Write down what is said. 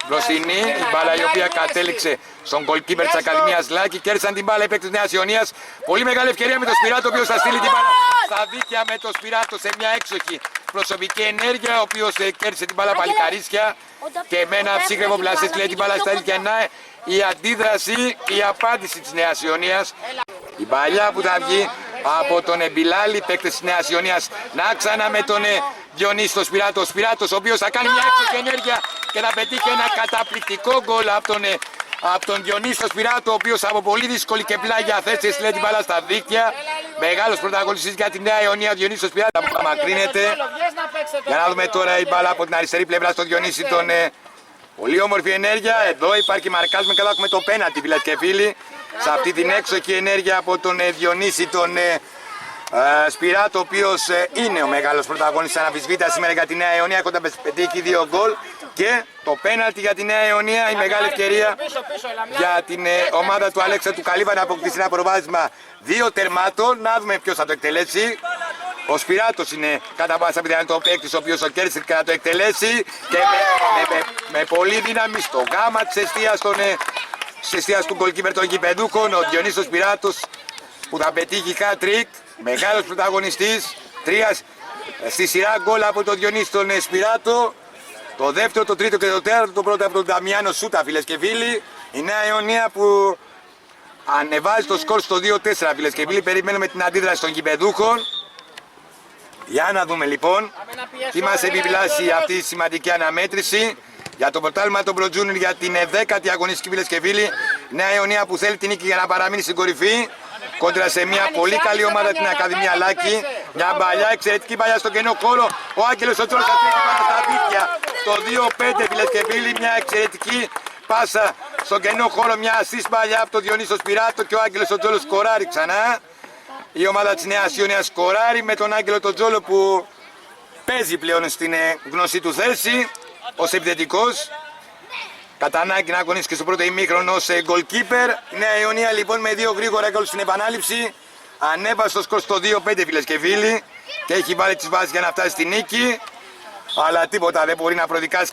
Μπροστινή, η μπάλα η οποία κατέληξε στον goalkeeper της Ακαδημίας Λάκη. Κέρδισαν την μπάλα οι παίκτες της Νέας Ιωνίας. Πολύ μεγάλη ευκαιρία με τον Σπυράτο, ο οποίος θα στείλει την μπάλα στα δίκτυα με τον Σπυράτο σε μια έξοχη προσωπική ενέργεια, ο οποίος κέρδισε την μπάλα παλικαρίσια και με ένα ψύχρεμο πλασέ κλαίει την μπάλα στα δίκτυα. Να η αντίδραση, η απάντηση της Νέας Ιωνίας. Η παλιά που θα βγει από τον Εμπιλάλη, παίκτες της Νέας Ιωνίας. Να ξανά με τον Διονύση το Σπυράτο. Ο Σπυράτος ο οποίος θα κάνει μια έξοχη ενέργεια και θα πετύχει ένα καταπληκτικό γκολ από τον Διονύση το Σπυράτο, ο οποίος από πολύ δύσκολη και πλάγια θέση έστειλε την μπάλα στα δίκτυα. Μεγάλος πρωταγωνιστής για τη Νέα Ιωνία, ο Διονύσης το Σπυράτο που μακρύνεται. Για να δούμε τώρα η μπάλα από την αριστερή πλευρά στον Διονύση τον πολύ όμορφη ενέργεια. Εδώ υπάρχει μαρκάζουμε και εδώ έχουμε το πέναντι, φίλες και φίλοι. Σε αυτή την έξοχη ενέργεια από τον Διονύση τον Σπυράτο, ο οποίος είναι ο μεγάλος πρωταγωνιστής αναμφισβήτητα σήμερα για τη Νέα Ιωνία, έχοντας πετύχει 2 γκολ. Και το πέναλτι για τη Νέα Ιωνία, η μεγάλη ευκαιρία για την ομάδα του Αλέξα του Καλύβα να αποκτήσει ένα προβάδισμα 2 τερμάτων. Να δούμε ποιος θα το εκτελέσει. Ο Σπυράτος είναι κατά πάσα πιθανότητα ο παίκτης ο οποίος το κέρδισε και θα το εκτελέσει. Και με πολύ δύναμη στο γάμα της εστίας του goalkeeper των γηπεδούχων, ο Διονύσης Σπυράτος που θα πετύχει hat-trick. Μεγάλος πρωταγωνιστής. 3 στη σειρά γκολ από τον Διονύση τον Σπυράτο. Το δεύτερο, το τρίτο και το τέταρτο, το πρώτο από τον Δαμιάνο Σούτα, φίλες και φίλοι. Η Νέα Ιωνία που ανεβάζει το σκορ στο 2-4, φίλες και φίλοι. Περιμένουμε την αντίδραση των γηπεδούχων. Για να δούμε λοιπόν τι μας επιπλάσει αυτή η σημαντική αναμέτρηση για το πρωτάθλημα των Pro Junior για την 10η αγωνιστική, φίλες και φίλοι. Η Νέα Ιωνία που θέλει την νίκη για να παραμείνει στην κορυφή. Κόντρα σε μια πολύ καλή ομάδα την Ακαδημία Λάκη. Μια παλιά, εξαιρετική παλιά στον κενό χώρο. Ο Άγγελος ο Τσόλος θα τρέχει πάνω στα δίκτυα. Το 2-5, φίλες και φίλοι. Μια εξαιρετική πάσα στον κενό χώρο. Μια ασίστ παλιά από τον Διονύσο Σπυράτο και ο Άγγελος ο Τσόλος σκοράρει ξανά. Η ομάδα της Νέας Ιωνίας σκοράρει με τον Άγγελο τον Τσόλο που παίζει πλέον στην γνωστή του θέση ως επιθετικός. Κατά ανάγκη να αγωνίσει και στο πρώτο ημίχρονο ως goalkeeper. Η Νέα Ιωνία λοιπόν με 2 γρήγορα γκολ στην επανάληψη ανέβασε το σκορ στο 2-5, φίλες και φίλοι, και έχει βάλει τις βάσεις για να φτάσει στη νίκη, αλλά τίποτα δεν μπορεί να προδικάσει.